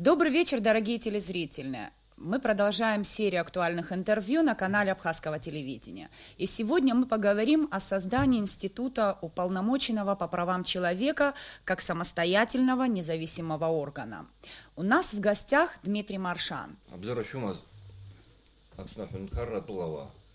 Добрый вечер, дорогие телезрители. Мы продолжаем серию актуальных интервью на канале Абхазского телевидения. И сегодня мы поговорим о создании института уполномоченного по правам человека как самостоятельного независимого органа. У нас в гостях Дмитрий Маршан.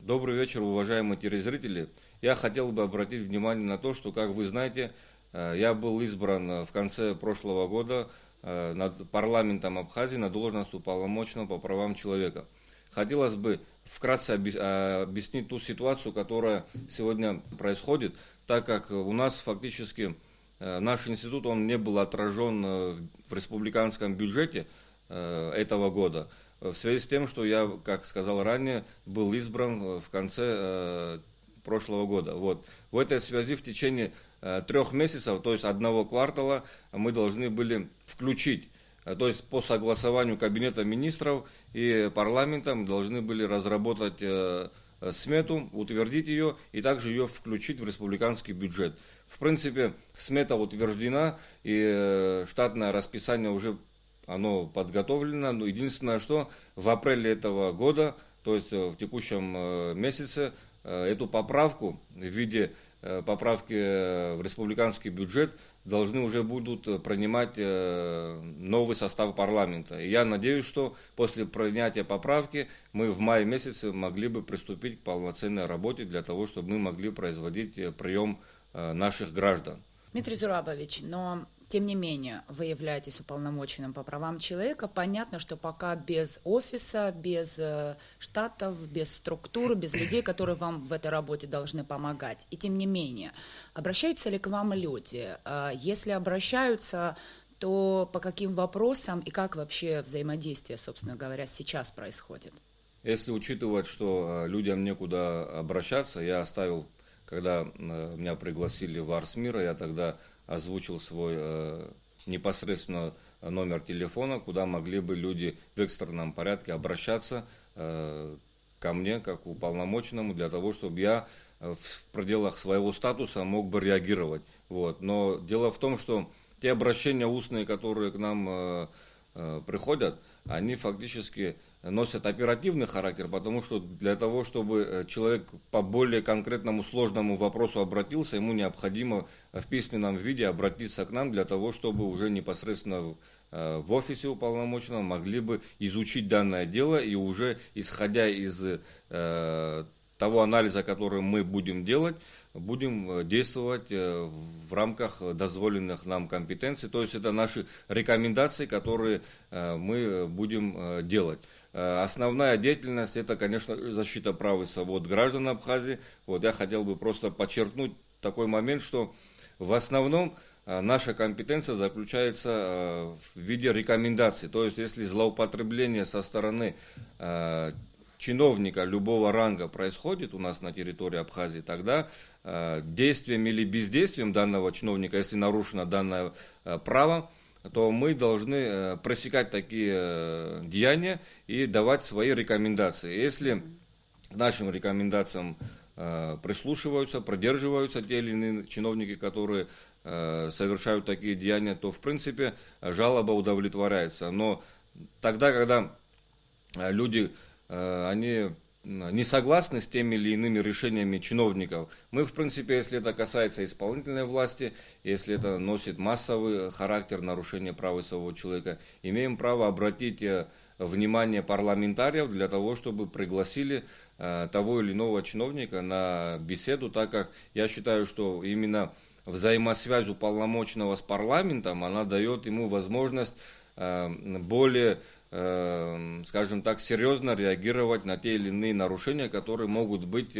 Добрый вечер, уважаемые телезрители. Я хотел бы обратить внимание на то, что, как вы знаете, я был избран в конце прошлого года над парламентом Абхазии на должность уполномоченного по правам человека. Хотелось бы вкратце объяснить ту ситуацию, которая сегодня происходит, так как у нас фактически наш институт он не был отражен в республиканском бюджете этого года, в связи с тем, что я, как сказал ранее, был избран в конце прошлого года. Вот. В этой связи в течение 3 месяцев, то есть одного квартала, мы должны были включить, то есть по согласованию Кабинета министров и парламентом должны были разработать смету, утвердить ее и также ее включить в республиканский бюджет. В принципе, смета утверждена и штатное расписание уже оно подготовлено, но единственное, что в апреле этого года, то есть в текущем месяце, эту поправку в виде поправки в республиканский бюджет должны уже будут принимать новый состав парламента. И я надеюсь, что после принятия поправки мы в мае месяце могли бы приступить к полноценной работе для того, чтобы мы могли производить прием наших граждан. Дмитрий Зурабович, но тем не менее вы являетесь уполномоченным по правам человека. Понятно, что пока без офиса, без штатов, без структуры, без людей, которые вам в этой работе должны помогать. И тем не менее, обращаются ли к вам люди? Если обращаются, то по каким вопросам и как вообще взаимодействие, собственно говоря, сейчас происходит? Если учитывать, что людям некуда обращаться, я оставил, когда меня пригласили в Арс Мира, я тогда озвучил свой непосредственно номер телефона, куда могли бы люди в экстренном порядке обращаться ко мне, как уполномоченному, для того, чтобы я в пределах своего статуса мог бы реагировать. Вот. Но дело в том, что те обращения устные, которые к нам приходят, они фактически носят оперативный характер, потому что для того, чтобы человек по более конкретному сложному вопросу обратился, ему необходимо в письменном виде обратиться к нам для того, чтобы уже непосредственно в офисе уполномоченного могли бы изучить данное дело и уже исходя из того анализа, который мы будем делать, будем действовать в рамках дозволенных нам компетенций. То есть это наши рекомендации, которые мы будем делать. Основная деятельность это, конечно, защита прав и свобод граждан Абхазии. Вот я хотел бы просто подчеркнуть такой момент, что в основном наша компетенция заключается в виде рекомендаций. То есть если злоупотребление со стороны чиновника любого ранга происходит у нас на территории Абхазии, тогда действием или бездействием данного чиновника, если нарушено данное право, то мы должны пресекать такие деяния и давать свои рекомендации. Если к нашим рекомендациям прислушиваются, продерживаются те или иные чиновники, которые совершают такие деяния, то в принципе жалоба удовлетворяется. Но тогда, когда люди они не согласны с теми или иными решениями чиновников, мы, в принципе, если это касается исполнительной власти, если это носит массовый характер нарушения прав и свобод человека, имеем право обратить внимание парламентариев для того, чтобы пригласили того или иного чиновника на беседу, так как я считаю, что именно взаимосвязь уполномоченного с парламентом, она дает ему возможность более, скажем так, серьезно реагировать на те или иные нарушения, которые могут быть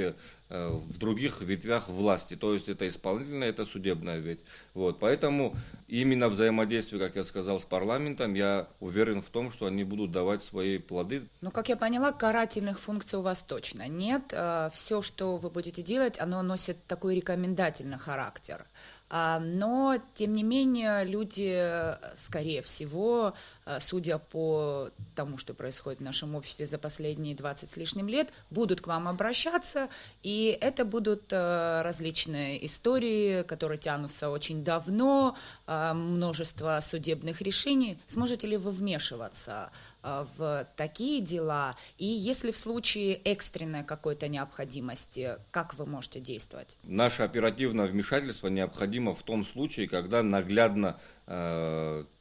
в других ветвях власти. То есть это исполнительная, это судебная ветвь. Вот. Поэтому именно взаимодействие, как я сказал, с парламентом, я уверен в том, что они будут давать свои плоды. Ну, как я поняла, карательных функций у вас точно нет. Все, что вы будете делать, оно носит такой рекомендательный характер. Но, тем не менее, люди, скорее всего, судя по тому, что происходит в нашем обществе за последние 20 с лишним лет, будут к вам обращаться, и это будут различные истории, которые тянутся очень давно, множество судебных решений. Сможете ли вы вмешиваться в такие дела? И если в случае экстренной какой-то необходимости, как вы можете действовать? Наше оперативное вмешательство необходимо в том случае, когда наглядно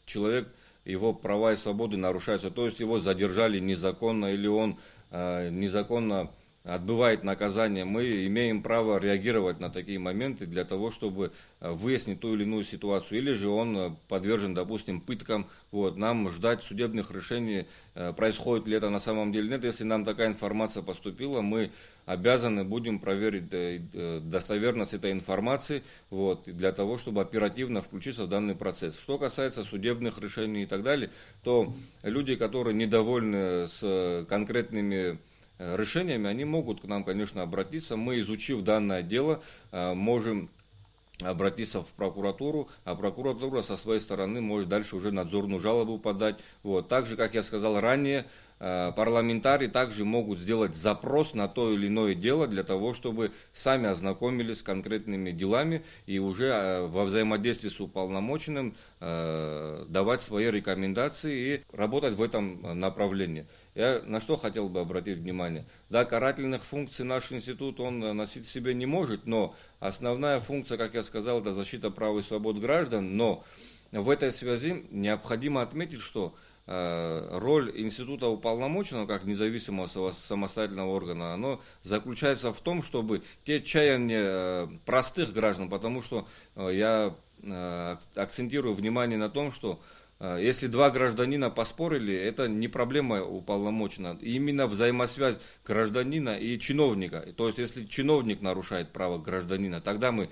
человек, его права и свободы нарушаются, то есть его задержали незаконно или он незаконно отбывает наказание. Мы имеем право реагировать на такие моменты для того, чтобы выяснить ту или иную ситуацию. Или же он подвержен, допустим, пыткам. Вот. Нам ждать судебных решений, происходит ли это на самом деле. Нет, если нам такая информация поступила, мы обязаны будем проверить достоверность этой информации, вот, для того, чтобы оперативно включиться в данный процесс. Что касается судебных решений и так далее, то люди, которые недовольны с конкретными решениями, они могут к нам, конечно, обратиться. Мы, изучив данное дело, можем обратиться в прокуратуру, а прокуратура со своей стороны может дальше уже надзорную жалобу подать. Вот. Также, как я сказал ранее, парламентарии также могут сделать запрос на то или иное дело для того, чтобы сами ознакомились с конкретными делами и уже во взаимодействии с уполномоченным давать свои рекомендации и работать в этом направлении. Я на что хотел бы обратить внимание. Да, карательных функций наш институт он носить в себе не может, но основная функция, как я сказал, это защита прав и свобод граждан, но в этой связи необходимо отметить, что роль института уполномоченного, как независимого самостоятельного органа, оно заключается в том, чтобы те чаяния простых граждан, потому что я акцентирую внимание на том, что если два гражданина поспорили, это не проблема уполномоченного. Именно взаимосвязь гражданина и чиновника. То есть, если чиновник нарушает право гражданина, тогда мы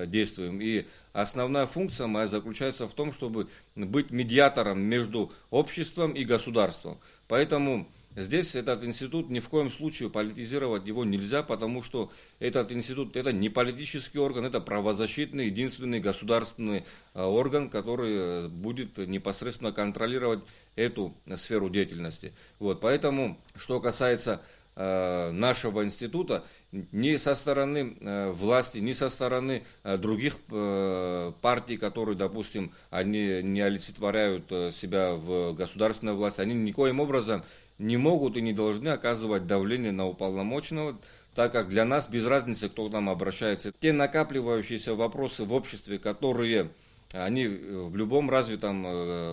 действуем. И основная функция моя заключается в том, чтобы быть медиатором между обществом и государством. Поэтому здесь этот институт ни в коем случае политизировать его нельзя, потому что этот институт это не политический орган, это правозащитный, единственный государственный орган, который будет непосредственно контролировать эту сферу деятельности. Вот, поэтому, что касается нашего института, ни со стороны власти, ни со стороны других партий, которые, допустим, они не олицетворяют себя в государственной власти, они никоим образом не могут и не должны оказывать давление на уполномоченного, так как для нас без разницы, кто к нам обращается. Те накапливающиеся вопросы в обществе, которые они в любом развитом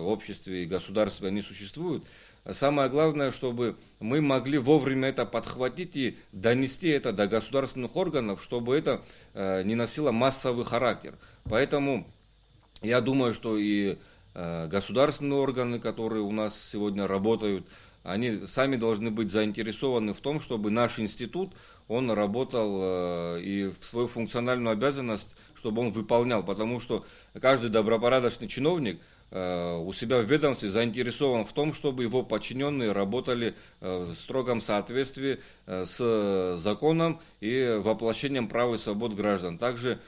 обществе и государстве они существуют, самое главное, чтобы мы могли вовремя это подхватить и донести это до государственных органов, чтобы это не носило массовый характер. Поэтому я думаю, что и государственные органы, которые у нас сегодня работают, они сами должны быть заинтересованы в том, чтобы наш институт, он работал и свою функциональную обязанность, чтобы он выполнял, потому что каждый добропорядочный чиновник у себя в ведомстве заинтересован в том, чтобы его подчиненные работали в строгом соответствии с законом и воплощением прав и свобод граждан. Также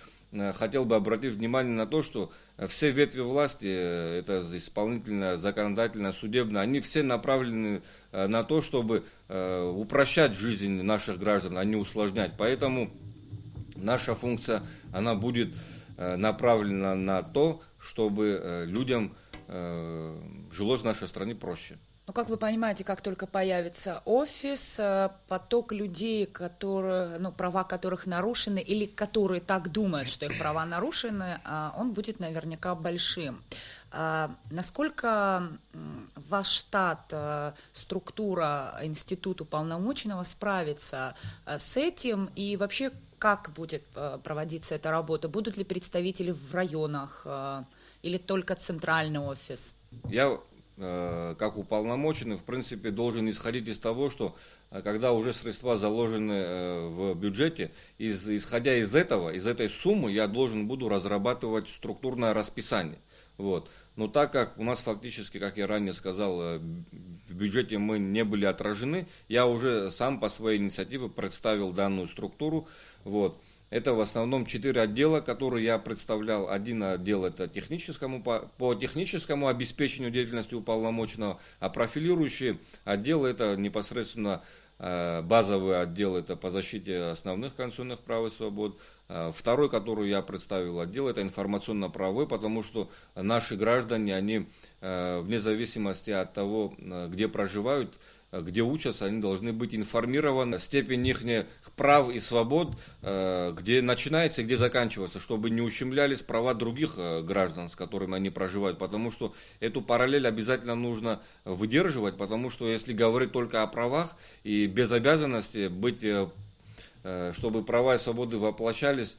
хотел бы обратить внимание на то, что все ветви власти, это исполнительная, законодательная, судебная, они все направлены на то, чтобы упрощать жизнь наших граждан, а не усложнять. Поэтому наша функция, она будет направлена на то, чтобы людям жилось в нашей стране проще. Ну, как вы понимаете, как только появится офис, поток людей, права которых нарушены, или которые так думают, что их права нарушены, он будет наверняка большим. Насколько ваш штат, структура института уполномоченного справится с этим, и вообще как будет проводиться эта работа? Будут ли представители в районах или только центральный офис? Я как уполномоченный, в принципе, должен исходить из того, что когда уже средства заложены в бюджете, исходя из этой суммы, я должен буду разрабатывать структурное расписание. Вот. Но так как у нас фактически, как я ранее сказал, в бюджете мы не были отражены, я уже сам по своей инициативе представил данную структуру. Вот. Это в основном 4 отдела, которые я представлял. Один отдел это по техническому обеспечению деятельности уполномоченного, а профилирующий отдел это непосредственно базовый отдел, это по защите основных конституционных прав и свобод. Второй, который я представил отдел, это информационно-правовой, потому что наши граждане, они вне зависимости от того, где проживают, где учатся, они должны быть информированы. Степень их прав и свобод, где начинается и где заканчивается, чтобы не ущемлялись права других граждан, с которыми они проживают. Потому что эту параллель обязательно нужно выдерживать, потому что если говорить только о правах и без обязанности быть, чтобы права и свободы воплощались,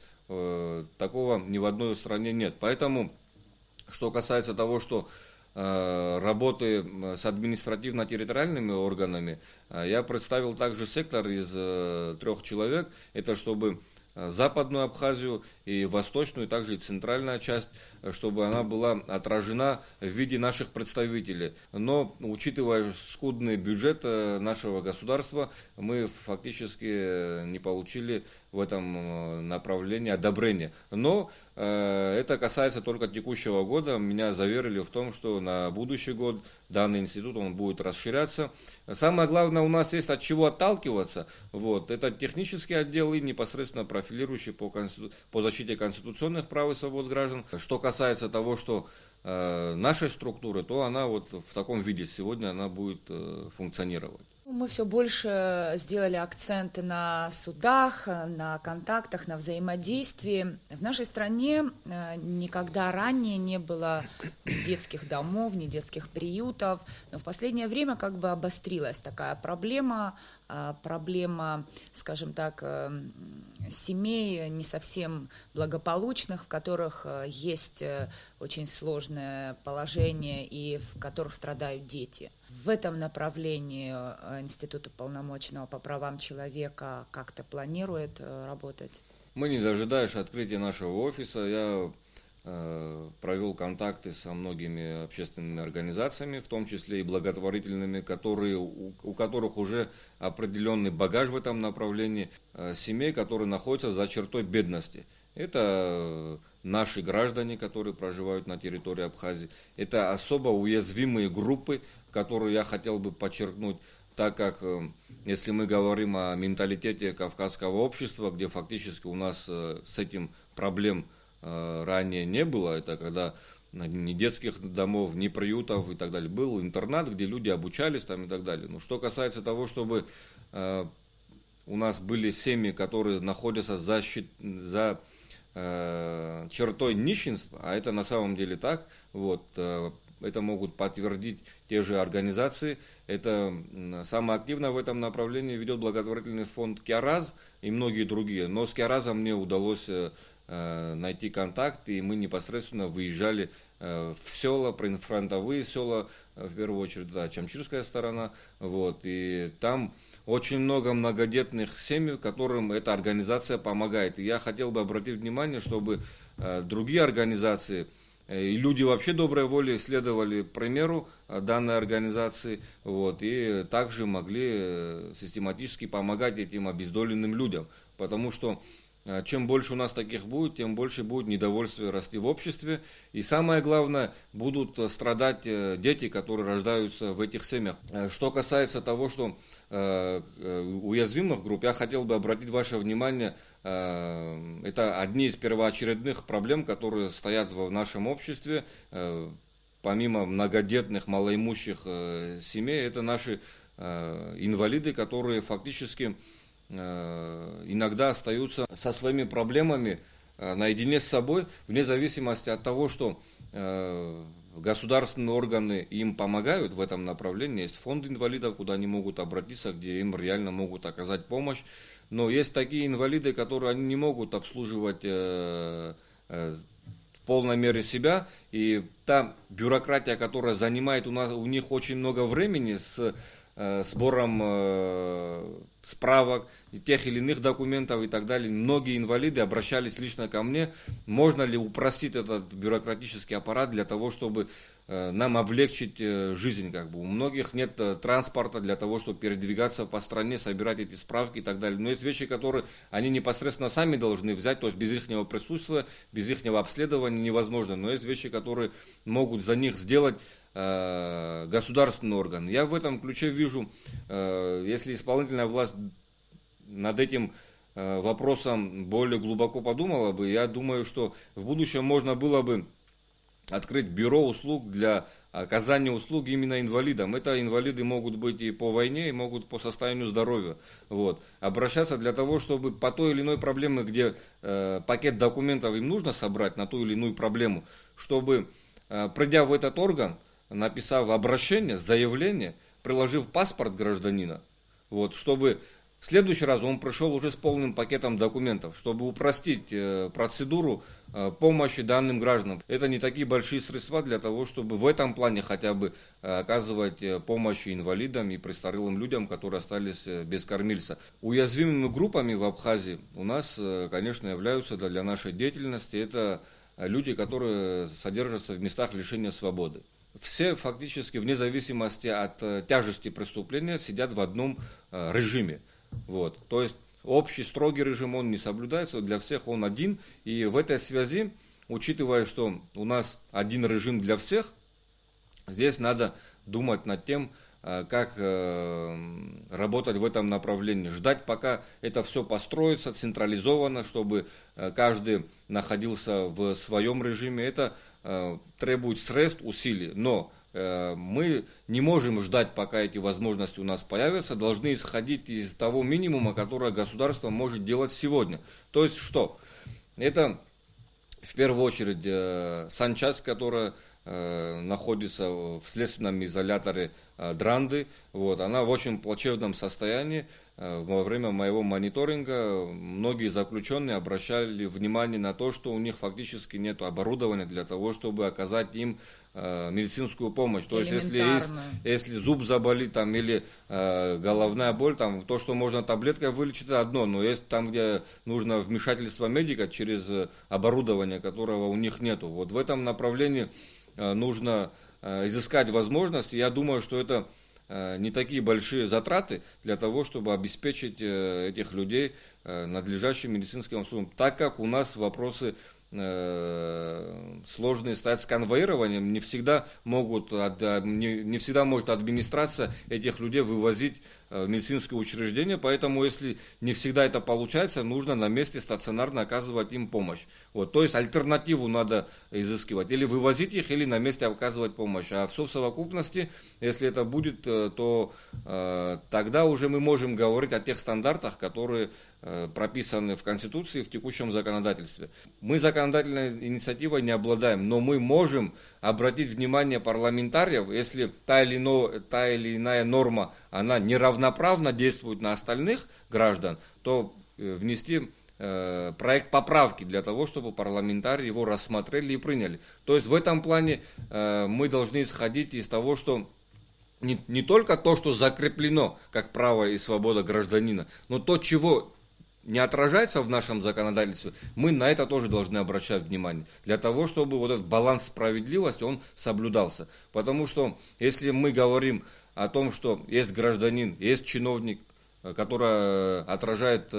такого ни в одной стране нет. Поэтому, что касается того, что работы с административно-территориальными органами, я представил также сектор из 3 человек, это чтобы Западную Абхазию и Восточную, и также и центральная часть, чтобы она была отражена в виде наших представителей. Но, учитывая скудный бюджет нашего государства, мы фактически не получили в этом направлении одобрения. Но это касается только текущего года. Меня заверили в том, что на будущий год данный институт он будет расширяться. Самое главное, у нас есть от чего отталкиваться. Вот, это технический отдел и непосредственно профилирующий по защите конституционных прав и свобод граждан. Что касается того, что нашей структуры, то она вот в таком виде сегодня она будет функционировать. Мы все больше сделали акценты на судах, на контактах, на взаимодействии. В нашей стране никогда ранее не было ни детских домов, ни детских приютов, но в последнее время как бы обострилась такая проблема, скажем так, семей не совсем благополучных, в которых есть очень сложное положение и в которых страдают дети. В этом направлении Институт уполномоченного по правам человека как-то планирует работать? Мы, не дожидаясь открытия нашего офиса, я провел контакты со многими общественными организациями, в том числе и благотворительными, у которых уже определенный багаж в этом направлении, семей, которые находятся за чертой бедности. Это наши граждане, которые проживают на территории Абхазии. Это особо уязвимые группы, которые я хотел бы подчеркнуть, так как, если мы говорим о менталитете кавказского общества, где фактически у нас с этим проблем ранее не было, это когда ни детских домов, ни приютов и так далее. Был интернат, где люди обучались там и так далее. Но что касается того, чтобы у нас были семьи, которые находятся за чертой нищенства, а это на самом деле так, вот, это могут подтвердить те же организации. Это самое активное в этом направлении ведет благотворительный фонд Киараз и многие другие. Но с Киаразом мне удалось найти контакт, и мы непосредственно выезжали в села, прифронтовые села, в первую очередь, да, Чамчирская сторона, вот, и там очень много многодетных семей, которым эта организация помогает. И я хотел бы обратить внимание, чтобы другие организации и люди вообще доброй воли следовали примеру данной организации, вот, и также могли систематически помогать этим обездоленным людям, потому что чем больше у нас таких будет, тем больше будет недовольствие расти в обществе. И самое главное, будут страдать дети, которые рождаются в этих семьях. Что касается того, что уязвимых групп, я хотел бы обратить ваше внимание, это одни из первоочередных проблем, которые стоят в нашем обществе. Помимо многодетных, малоимущих семей, это наши инвалиды, которые фактически иногда остаются со своими проблемами наедине с собой, вне зависимости от того, что государственные органы им помогают в этом направлении. Есть фонд инвалидов, куда они могут обратиться, где им реально могут оказать помощь. Но есть такие инвалиды, которые они не могут обслуживать в полной мере себя. И та бюрократия, которая занимает у них очень много времени с сбором справок, тех или иных документов и так далее. Многие инвалиды обращались лично ко мне, можно ли упростить этот бюрократический аппарат для того, чтобы нам облегчить жизнь. У многих нет транспорта для того, чтобы передвигаться по стране, собирать эти справки и так далее. Но есть вещи, которые они непосредственно сами должны взять, то есть без их присутствия, без их обследования невозможно. Но есть вещи, которые могут за них сделать государственный орган. Я в этом ключе вижу, если исполнительная власть над этим вопросом более глубоко подумала бы, я думаю, что в будущем можно было бы открыть бюро услуг для оказания услуг именно инвалидам. Это инвалиды могут быть и по войне, и могут по состоянию здоровья. Обращаться для того, чтобы по той или иной проблеме, где пакет документов им нужно собрать на ту или иную проблему, чтобы, придя в этот орган, написав обращение, заявление, приложив паспорт гражданина, чтобы в следующий раз он пришел уже с полным пакетом документов, чтобы упростить процедуру помощи данным гражданам. Это не такие большие средства для того, чтобы в этом плане хотя бы оказывать помощь инвалидам и престарелым людям, которые остались без кормильца. Уязвимыми группами в Абхазии у нас, конечно, являются для нашей деятельности, это люди, которые содержатся в местах лишения свободы. Все фактически, вне зависимости от тяжести преступления, сидят в одном режиме. То есть общий строгий режим он не соблюдается, для всех он один. И в этой связи, учитывая, что у нас один режим для всех, здесь надо думать над тем, как работать в этом направлении. Ждать, пока это все построится централизованно, чтобы каждый находился в своем режиме. Это требует средств, усилий. Но мы не можем ждать, пока эти возможности у нас появятся. Должны исходить из того минимума, которое государство может делать сегодня. То есть что? Это в первую очередь санчасть, которая находится в следственном изоляторе Дранды. Она в очень плачевном состоянии. Во время моего мониторинга многие заключенные обращали внимание на то, что у них фактически нет оборудования для того, чтобы оказать им медицинскую помощь. То есть, если зуб заболит или головная боль, то, что можно таблеткой вылечить, это одно, но есть там, где нужно вмешательство медика через оборудование, которого у них нету. В этом направлении нужно изыскать возможности. Я думаю, что это не такие большие затраты для того, чтобы обеспечить этих людей надлежащим медицинским услугам, так как у нас вопросы сложные стоят с конвоированием, не всегда может администрация этих людей вывозить в медицинское учреждение, поэтому если не всегда это получается, нужно на месте стационарно оказывать им помощь. То есть альтернативу надо изыскивать, или вывозить их, или на месте оказывать помощь. А все в совокупности, если это будет, то тогда уже мы можем говорить о тех стандартах, которые прописаны в Конституции, в текущем законодательстве. Мы законодательной инициативой не обладаем, но мы можем обратить внимание парламентариев, если та или иная норма, она неравноправно действует на остальных граждан, то внести проект поправки для того, чтобы парламентарии его рассмотрели и приняли. То есть в этом плане мы должны исходить из того, что не только то, что закреплено как право и свобода гражданина, но то, чего не отражается в нашем законодательстве, мы на это тоже должны обращать внимание, для того, чтобы этот баланс справедливости, он соблюдался. Потому что, если мы говорим о том, что есть гражданин, есть чиновник, который отражает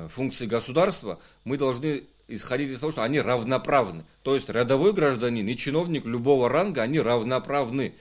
функции государства, мы должны исходить из того, что они равноправны. То есть рядовой гражданин и чиновник любого ранга, они равноправны.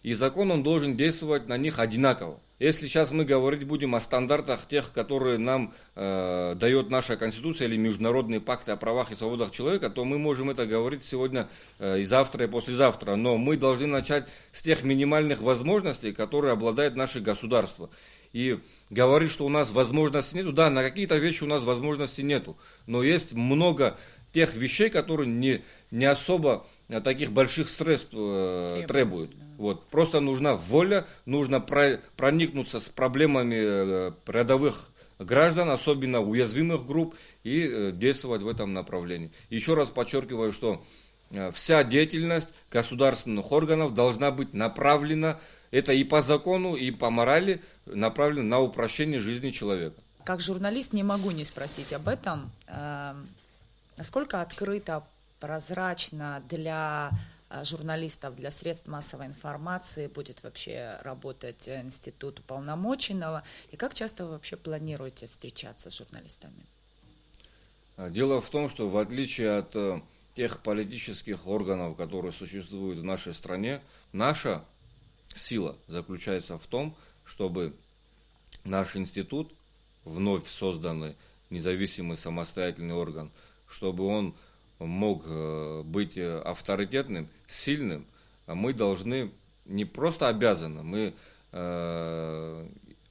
И закон, он должен действовать на них одинаково. Если сейчас мы говорить будем о стандартах тех, которые нам дает наша Конституция или международные пакты о правах и свободах человека, то мы можем это говорить сегодня и завтра, и послезавтра. Но мы должны начать с тех минимальных возможностей, которые обладает наше государство. И говорить, что у нас возможностей нету, да, на какие-то вещи у нас возможностей нету. Но есть много тех вещей, которые не особо таких больших средств требуют. Просто нужна воля, нужно проникнуться с проблемами рядовых граждан, особенно уязвимых групп, и действовать в этом направлении. Еще раз подчеркиваю, что вся деятельность государственных органов должна быть направлена Это и по закону, и по морали направлено на упрощение жизни человека. Как журналист не могу не спросить об этом. Насколько открыто, прозрачно для журналистов, для средств массовой информации будет вообще работать институт уполномоченного? И как часто вы вообще планируете встречаться с журналистами? Дело в том, что в отличие от тех политических органов, которые существуют в нашей стране, наша сила заключается в том, чтобы наш институт, вновь созданный независимый самостоятельный орган, чтобы он мог быть авторитетным, сильным, мы должны, не просто обязаны,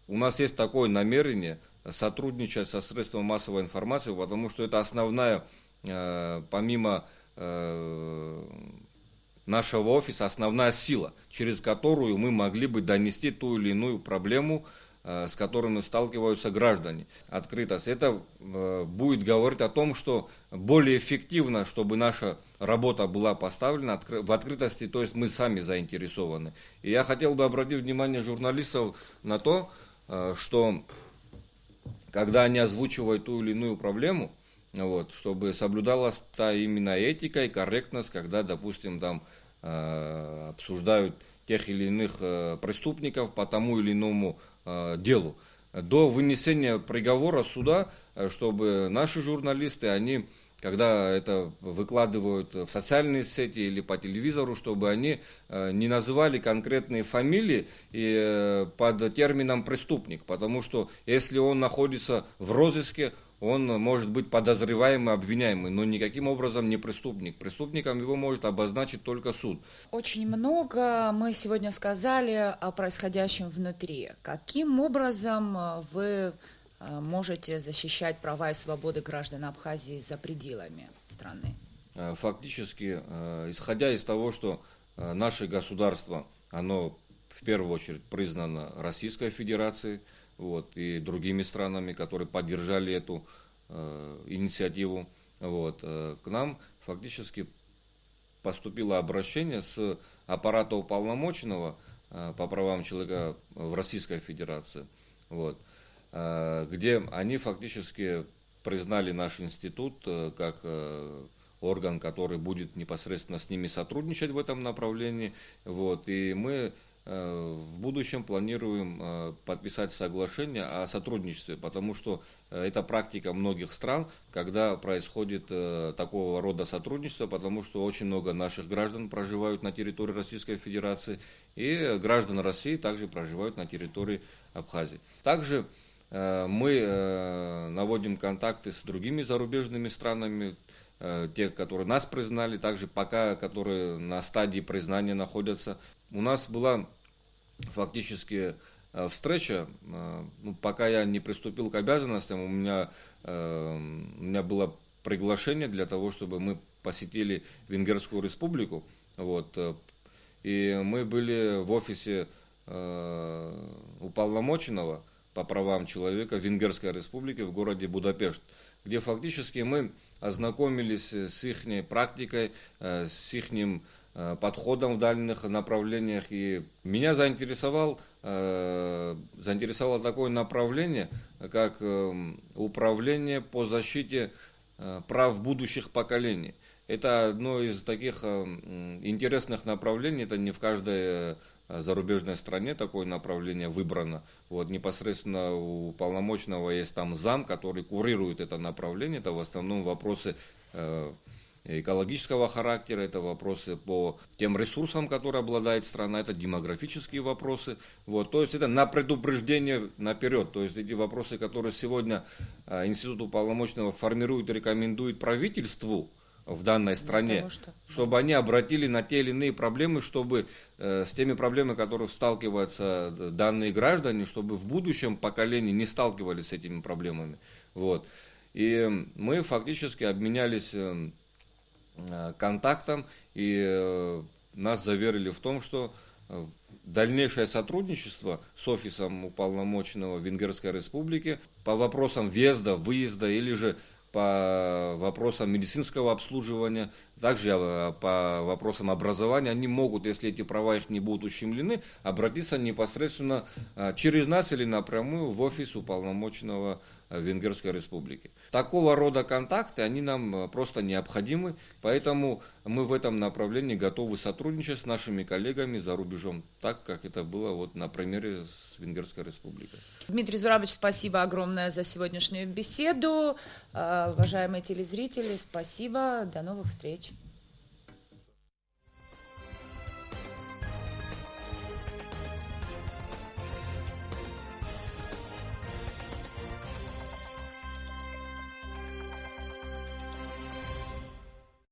у нас есть такое намерение сотрудничать со средством массовой информации, потому что это основная, помимо нашего офиса, основная сила, через которую мы могли бы донести ту или иную проблему, с которыми сталкиваются граждане. Открытость. Это будет говорить о том, что более эффективно, чтобы наша работа была поставлена в открытости, то есть мы сами заинтересованы. И я хотел бы обратить внимание журналистов на то, что когда они озвучивают ту или иную проблему, чтобы соблюдалась та именно этика и корректность, когда, допустим, там обсуждают тех или иных преступников по тому или иному делу. До вынесения приговора суда, чтобы наши журналисты, они, когда это выкладывают в социальные сети или по телевизору, чтобы они не называли конкретные фамилии под термином преступник, потому что если он находится в розыске, он может быть подозреваемый, обвиняемый, но никаким образом не преступник. Преступником его может обозначить только суд. Очень много мы сегодня сказали о происходящем внутри. Каким образом вы можете защищать права и свободы граждан Абхазии за пределами страны? Фактически, исходя из того, что наше государство, оно в первую очередь признано Российской Федерацией, и другими странами, которые поддержали эту инициативу. К нам фактически поступило обращение с аппарата уполномоченного по правам человека в Российской Федерации, где они фактически признали наш институт как орган, который будет непосредственно с ними сотрудничать в этом направлении. И мы в будущем планируем подписать соглашение о сотрудничестве, потому что это практика многих стран, когда происходит такого рода сотрудничество, потому что очень много наших граждан проживают на территории Российской Федерации, и граждан России также проживают на территории Абхазии. Также мы наводим контакты с другими зарубежными странами, те, которые нас признали, также пока, которые на стадии признания находятся. У нас была фактически встреча, пока я не приступил к обязанностям, у меня было приглашение для того, чтобы мы посетили Венгерскую республику. И мы были в офисе уполномоченного по правам человека Венгерской республики в городе Будапешт, где фактически мы ознакомились с их практикой, с их подходом в дальних направлениях. И меня заинтересовало такое направление, как управление по защите прав будущих поколений. Это одно из таких интересных направлений, это не в каждой зарубежной стране такое направление выбрано. Непосредственно у уполномоченного есть там зам, который курирует это направление. Это в основном вопросы экологического характера, это вопросы по тем ресурсам, которые обладает страна, это демографические вопросы. То есть это на предупреждение наперед. То есть эти вопросы, которые сегодня Институт уполномоченного формирует и рекомендует правительству в данной стране, чтобы они обратили на те или иные проблемы, чтобы с теми проблемами, которые сталкиваются данные граждане, чтобы в будущем поколении не сталкивались с этими проблемами. И мы фактически обменялись контактом, и нас заверили в том, что дальнейшее сотрудничество с офисом уполномоченного Венгерской республики по вопросам въезда, выезда или же по вопросам медицинского обслуживания, также по вопросам образования. Они могут, если эти права их не будут ущемлены, обратиться непосредственно через нас или напрямую в офис уполномоченного Венгерской Республики. Такого рода контакты, они нам просто необходимы, поэтому мы в этом направлении готовы сотрудничать с нашими коллегами за рубежом, так как это было вот на примере с Венгерской Республикой. Дмитрий Зурабович, спасибо огромное за сегодняшнюю беседу. Уважаемые телезрители, спасибо, до новых встреч.